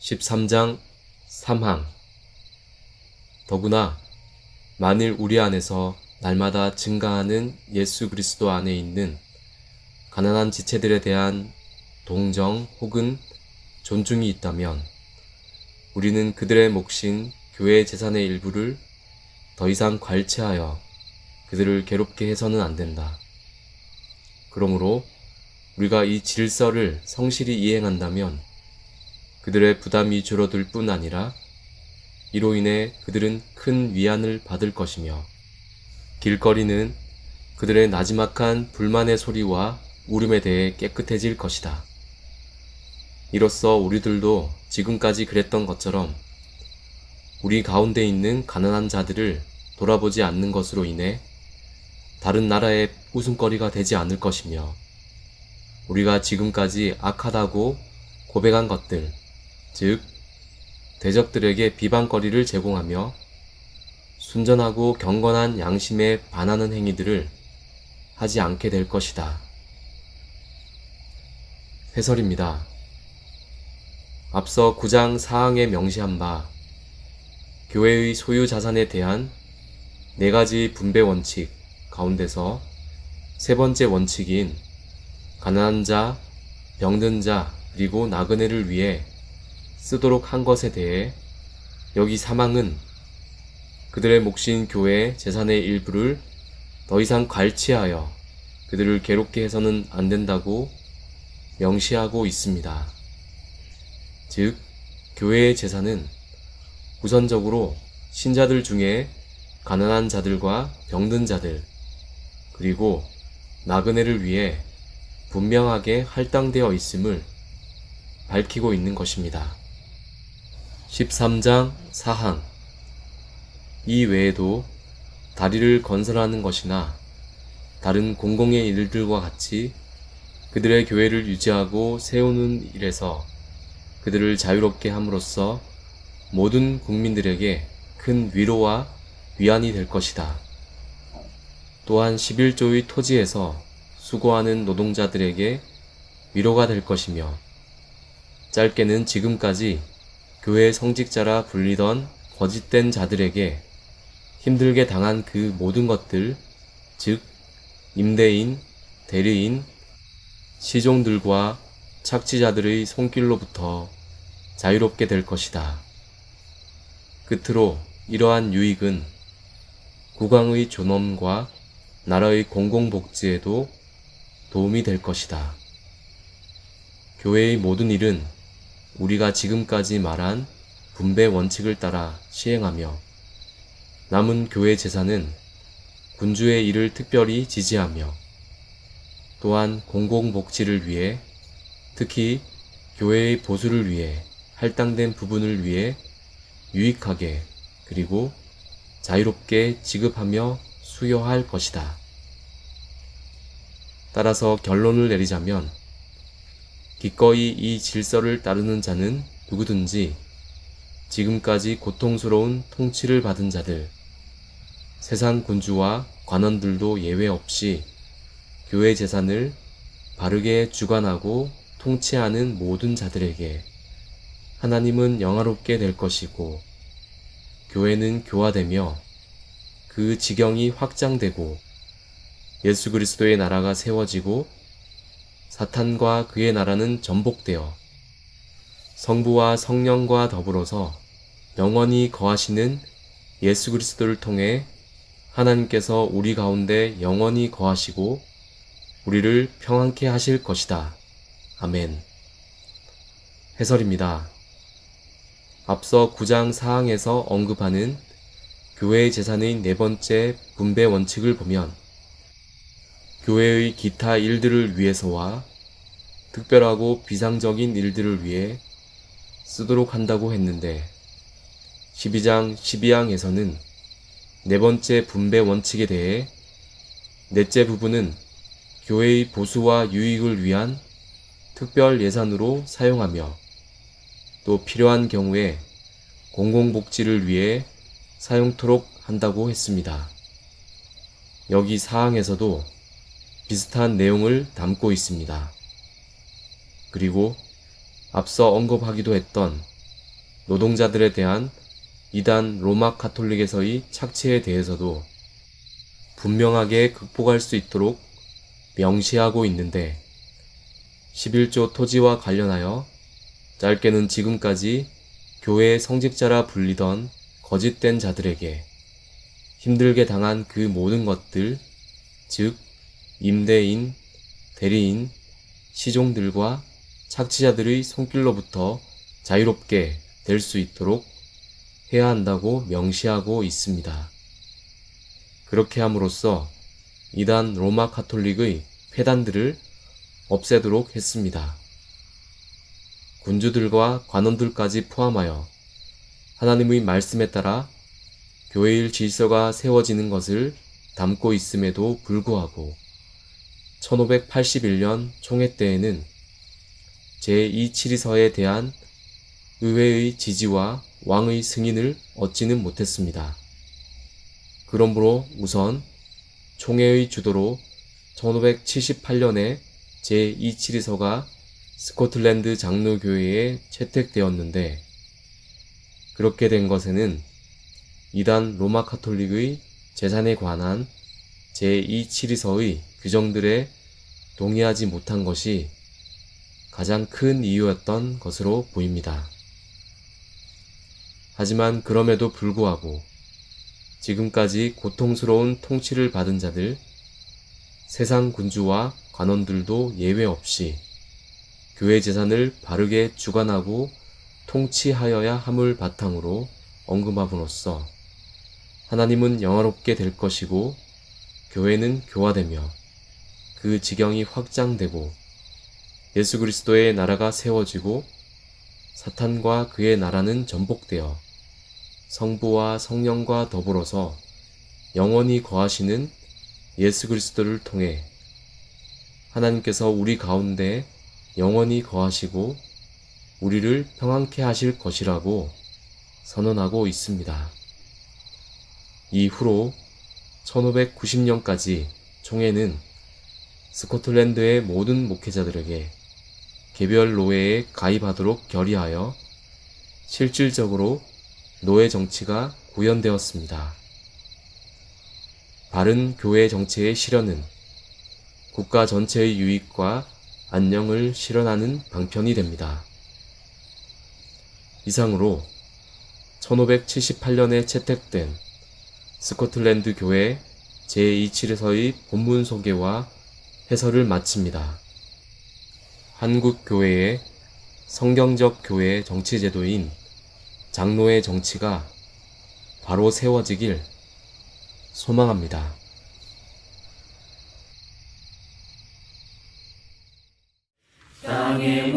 13장 3항. 더구나 만일 우리 안에서 날마다 증가하는 예수 그리스도 안에 있는 가난한 지체들에 대한 동정 혹은 존중이 있다면 우리는 그들의 몫인 교회 재산의 일부를 더 이상 괄치하여 그들을 괴롭게 해서는 안 된다. 그러므로 우리가 이 질서를 성실히 이행한다면 그들의 부담이 줄어들 뿐 아니라 이로 인해 그들은 큰 위안을 받을 것이며 길거리는 그들의 나지막한 불만의 소리와 울음에 대해 깨끗해질 것이다. 이로써 우리들도 지금까지 그랬던 것처럼 우리 가운데 있는 가난한 자들을 돌아보지 않는 것으로 인해 다른 나라의 웃음거리가 되지 않을 것이며 우리가 지금까지 악하다고 고백한 것들, 즉 대적들에게 비방거리를 제공하며 순전하고 경건한 양심에 반하는 행위들을 하지 않게 될 것이다. 해설입니다. 앞서 9장 4항에 명시한 바 교회의 소유 자산에 대한 4가지 분배 원칙 가운데서 세 번째 원칙인 가난한 자, 병든 자, 그리고 나그네를 위해 쓰도록 한 것에 대해 여기 3항은 그들의 몫인 교회의 재산의 일부를 더 이상 괄치하여 그들을 괴롭게 해서는 안 된다고 명시하고 있습니다. 즉, 교회의 재산은 우선적으로 신자들 중에 가난한 자들과 병든 자들, 그리고 나그네를 위해 분명하게 할당되어 있음을 밝히고 있는 것입니다. 13장 4항. 이 외에도 다리를 건설하는 것이나 다른 공공의 일들과 같이 그들의 교회를 유지하고 세우는 일에서 그들을 자유롭게 함으로써 모든 국민들에게 큰 위로와 위안이 될 것이다. 또한 11조의 토지에서 수고하는 노동자들에게 위로가 될 것이며 짧게는 지금까지 교회 성직자라 불리던 거짓된 자들에게 힘들게 당한 그 모든 것들, 즉 임대인, 대리인, 시종들과 착취자들의 손길로부터 자유롭게 될 것이다. 끝으로 이러한 유익은 국왕의 존엄과 나라의 공공복지에도 도움이 될 것이다. 교회의 모든 일은 우리가 지금까지 말한 분배 원칙을 따라 시행하며 남은 교회 재산은 군주의 일을 특별히 지지하며 또한 공공복지를 위해 특히 교회의 보수를 위해 할당된 부분을 위해 유익하게 그리고 자유롭게 지급하며 수여할 것이다. 따라서 결론을 내리자면 기꺼이 이 질서를 따르는 자는 누구든지 지금까지 고통스러운 통치를 받은 자들, 세상 군주와 관원들도 예외 없이 교회 재산을 바르게 주관하고 통치하는 모든 자들에게 하나님은 영화롭게 될 것이고 교회는 교화되며 그 지경이 확장되고 예수 그리스도의 나라가 세워지고 사탄과 그의 나라는 전복되어 성부와 성령과 더불어서 영원히 거하시는 예수 그리스도를 통해 하나님께서 우리 가운데 영원히 거하시고 우리를 평안케 하실 것이다. 아멘. 해설입니다. 앞서 9장 4항에서 언급하는 교회의 재산의 4번째 분배 원칙을 보면 교회의 기타 일들을 위해서와 특별하고 비상적인 일들을 위해 쓰도록 한다고 했는데 12장 12항에서는 4번째 분배 원칙에 대해 넷째 부분은 교회의 보수와 유익을 위한 특별 예산으로 사용하며 또 필요한 경우에 공공복지를 위해 사용토록 한다고 했습니다. 여기 사항에서도 비슷한 내용을 담고 있습니다. 그리고 앞서 언급하기도 했던 노동자들에 대한 이단 로마 가톨릭에서의 착취에 대해서도 분명하게 극복할 수 있도록 명시하고 있는데 11조 토지와 관련하여 짧게는 지금까지 교회의 성직자라 불리던 거짓된 자들에게 힘들게 당한 그 모든 것들, 즉 임대인, 대리인, 시종들과 착취자들의 손길로부터 자유롭게 될 수 있도록 해야 한다고 명시하고 있습니다. 그렇게 함으로써 이단 로마 가톨릭의 폐단들을 없애도록 했습니다. 군주들과 관원들까지 포함하여 하나님의 말씀에 따라 교회의 질서가 세워지는 것을 담고 있음에도 불구하고 1581년 총회 때에는 제2치리서에 대한 의회의 지지와 왕의 승인을 얻지는 못했습니다. 그러므로 우선 총회의 주도로 1578년에 제2치리서가 스코틀랜드 장로교회에 채택되었는데 그렇게 된 것에는 이단 로마 가톨릭의 재산에 관한 제2치리서의 규정들에 동의하지 못한 것이 가장 큰 이유였던 것으로 보입니다. 하지만 그럼에도 불구하고 지금까지 고통스러운 통치를 받은 자들, 세상 군주와 관원들도 예외 없이 교회 재산을 바르게 주관하고 통치하여야 함을 바탕으로 언급함으로써 하나님은 영화롭게 될 것이고 교회는 교화되며 그 지경이 확장되고 예수 그리스도의 나라가 세워지고 사탄과 그의 나라는 전복되어 성부와 성령과 더불어서 영원히 거하시는 예수 그리스도를 통해 하나님께서 우리 가운데 영원히 거하시고 우리를 평안케 하실 것이라고 선언하고 있습니다. 이후로 1590년까지 총회는 스코틀랜드의 모든 목회자들에게 개별 노예에 가입하도록 결의하여 실질적으로 노예 정치가 구현되었습니다. 바른 교회 정체의 실현은 국가 전체의 유익과 안녕을 실현하는 방편이 됩니다. 이상으로 1578년에 채택된 스코틀랜드 교회 제2치리서의 본문 소개와 해설을 마칩니다. 한국 교회의 성경적 교회 정치제도인 장로의 정치가 바로 세워지길 소망합니다. 땅의